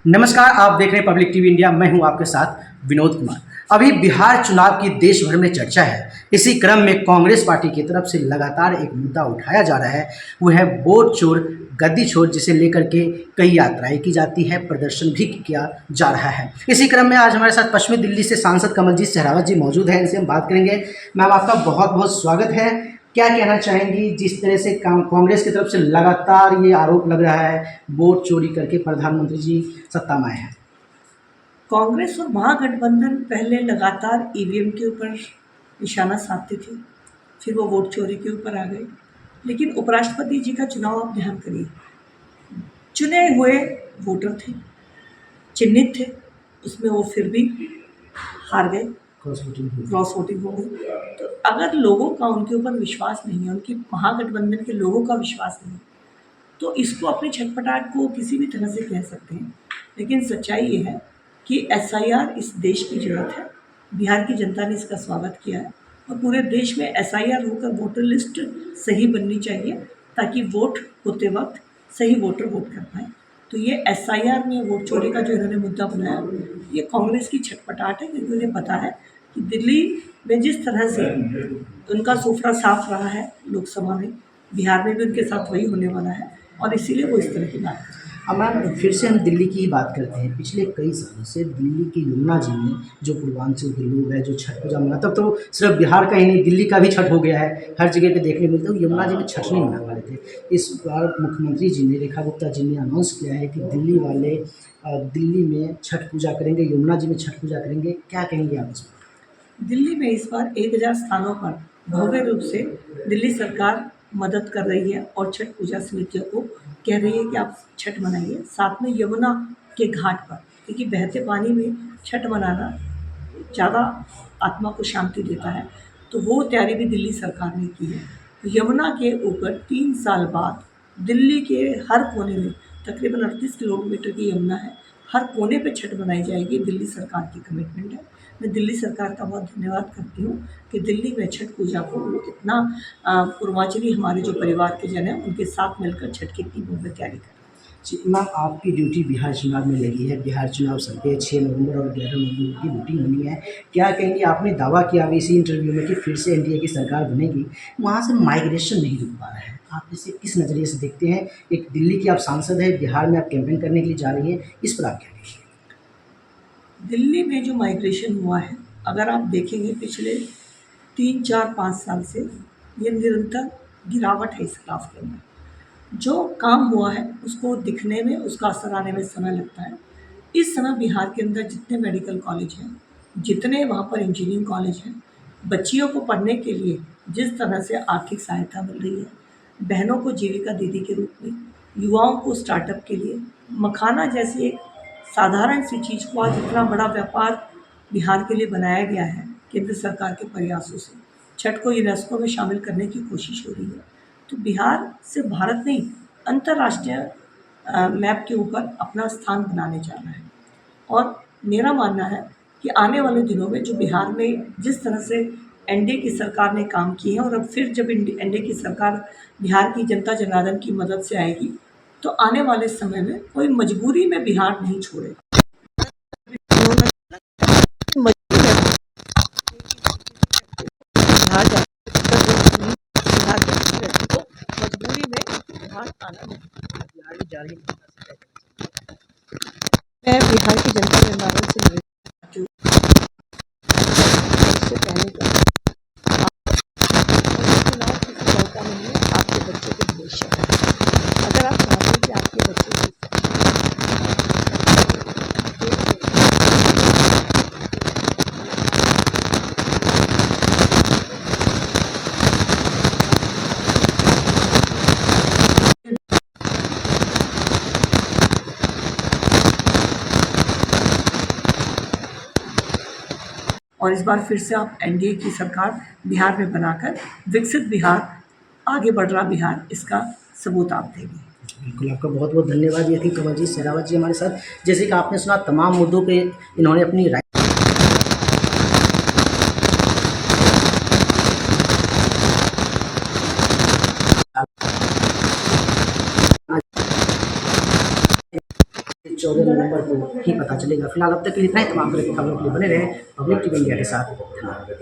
नमस्कार, आप देख रहे हैं पब्लिक टीवी इंडिया। मैं हूं आपके साथ विनोद कुमार। अभी बिहार चुनाव की देश भर में चर्चा है। इसी क्रम में कांग्रेस पार्टी की तरफ से लगातार एक मुद्दा उठाया जा रहा है, वो है वोट चोर गद्दी चोर, जिसे लेकर के कई यात्राएं की जाती है, प्रदर्शन भी किया जा रहा है। इसी क्रम में आज हमारे साथ पश्चिमी दिल्ली से सांसद कमलजीत सहरावत जी मौजूद हैं, इनसे हम बात करेंगे। मैम, आपका बहुत बहुत स्वागत है। क्या कहना चाहेंगी जिस तरह से कांग्रेस की तरफ से लगातार ये आरोप लग रहा है वोट चोरी करके प्रधानमंत्री जी सत्ता में आए हैं? कांग्रेस और महागठबंधन पहले लगातार ईवीएम के ऊपर निशाना साधते थे, फिर वो वोट चोरी के ऊपर आ गए। लेकिन उपराष्ट्रपति जी का चुनाव आप ध्यान करिए, चुने हुए वोटर थे, चिन्हित थे, उसमें वो फिर भी हार गए, क्रॉस वोटिंग हो गई। तो अगर लोगों का उनके ऊपर विश्वास नहीं है, उनकी महागठबंधन के लोगों का विश्वास नहीं है, तो इसको अपनी छटपटाहट को किसी भी तरह से कह सकते हैं। लेकिन सच्चाई ये है कि एसआईआर इस देश की ज़रूरत है। बिहार की जनता ने इसका स्वागत किया है और पूरे देश में एसआईआर होकर वोटर लिस्ट सही बननी चाहिए, ताकि वोट होते वक्त सही वोटर वोट कर पाएँ। तो ये एसआईआर में वोट चोरी का जो इन्होंने मुद्दा बनाया, ये कांग्रेस की छटपटाहट है, क्योंकि उन्हें पता है कि दिल्ली में जिस तरह से उनका सुफरा साफ रहा है लोकसभा में, बिहार में भी उनके साथ वही होने वाला है, और इसीलिए वो इस तरह की बात करते हैं। अब मैम, फिर से हम दिल्ली की ही बात करते हैं। पिछले कई सालों से दिल्ली के यमुना जी में जो पूर्वांचल के लोग हैं, जो छठ पूजा मनाते, तब तो सिर्फ बिहार का ही नहीं, दिल्ली का भी छठ हो गया है, हर जगह पे देखने मिलता है। यमुना जी में छठ नहीं मना वाले थे। इस बार मुख्यमंत्री जी ने, रेखा गुप्ता जी ने अनाउंस किया है कि दिल्ली वाले दिल्ली में छठ पूजा करेंगे, यमुना जी में छठ पूजा करेंगे। क्या कहेंगे आप इस पर? दिल्ली में इस बार 1000 स्थानों पर भव्य रूप से दिल्ली सरकार मदद कर रही है और छठ पूजा समितियों को कह रही है कि आप छठ मनाइए, साथ में यमुना के घाट पर, क्योंकि बहते पानी में छठ मनाना ज़्यादा आत्मा को शांति देता है। तो वो तैयारी भी दिल्ली सरकार ने की है। यमुना के ऊपर 3 साल बाद दिल्ली के हर कोने में, तकरीबन 38 किलोमीटर की यमुना है, हर कोने पे छठ मनाई जाएगी। दिल्ली सरकार की कमिटमेंट है। मैं दिल्ली सरकार का बहुत धन्यवाद करती हूँ कि दिल्ली में छठ पूजा को वो इतना पूर्वांचली हमारे जो परिवार के जन हैं, उनके साथ मिलकर छठ की इतनी भव्य तैयारी करें। जी मैम, आपकी ड्यूटी बिहार चुनाव में लगी है। बिहार चुनाव सब पे 6 नवंबर और 11 नवंबर की वोटिंग होनी है। क्या कहेंगे? आपने दावा किया अभी इसी इंटरव्यू में कि फिर से एनडीए की सरकार बनेगी। वहाँ से माइग्रेशन नहीं रुक पा रहा है। आप इसे किस नज़रिए से देखते हैं? एक दिल्ली की आप सांसद हैं, बिहार में आप कैंपेन करने के लिए जा रही हैं, इस पर आप क्या कहेंगे? दिल्ली में जो माइग्रेशन हुआ है, अगर आप देखेंगे पिछले 3, 4, 5 साल से ये निरंतर गिरावट है इस ग्राफ के अंदर। जो काम हुआ है उसको दिखने में, उसका असर आने में समय लगता है। इस समय बिहार के अंदर जितने मेडिकल कॉलेज हैं, जितने वहाँ पर इंजीनियरिंग कॉलेज हैं, बच्चियों को पढ़ने के लिए जिस तरह से आर्थिक सहायता मिल रही है, बहनों को जीविका दीदी के रूप में, युवाओं को स्टार्टअप के लिए, मखाना जैसी एक साधारण सी चीज़ को आज इतना बड़ा व्यापार बिहार के लिए बनाया गया है केंद्र सरकार के प्रयासों से। छठ को यूनेस्को में शामिल करने की कोशिश हो रही है। तो बिहार सिर्फ भारत नहीं, अंतर्राष्ट्रीय मैप के ऊपर अपना स्थान बनाने जा रहा है। और मेरा मानना है कि आने वाले दिनों में जो बिहार में जिस तरह से एनडीए की सरकार ने काम किए हैं, और अब फिर जब एनडीए की सरकार बिहार की जनता जनार्दन की मदद से आएगी, तो आने वाले समय में कोई मजबूरी में बिहार नहीं छोड़ेगा। बिहार जा बिहार जाती रहती, तो मजबूरी में बिहार आना नहीं। मैं बिहार की जनता जनार्दन से निवेदन करती हूँ, सबसे पहले तो चुनाव किसी दल का नहीं है, आपके बच्चों के भविष्य का है। अगर आप चाहते हैं कि आपके बच्चे की और इस बार फिर से आप एनडीए की सरकार बिहार में बनाकर विकसित बिहार, आगे बढ़ रहा बिहार, इसका सबूत आप देंगे। बिल्कुल, आपका बहुत बहुत धन्यवाद। ये थी कमलजीत सहरावत जी हमारे साथ। जैसे कि आपने सुना, तमाम मुद्दों पे इन्होंने अपनी राय 14 नवंबर को ही पता चलेगा। फिलहाल अब तक के लिए इतना ही। तमाम तरह की खबरों के लिए बने रहे पब्लिक टीवी इंडिया के साथ। धन्यवाद।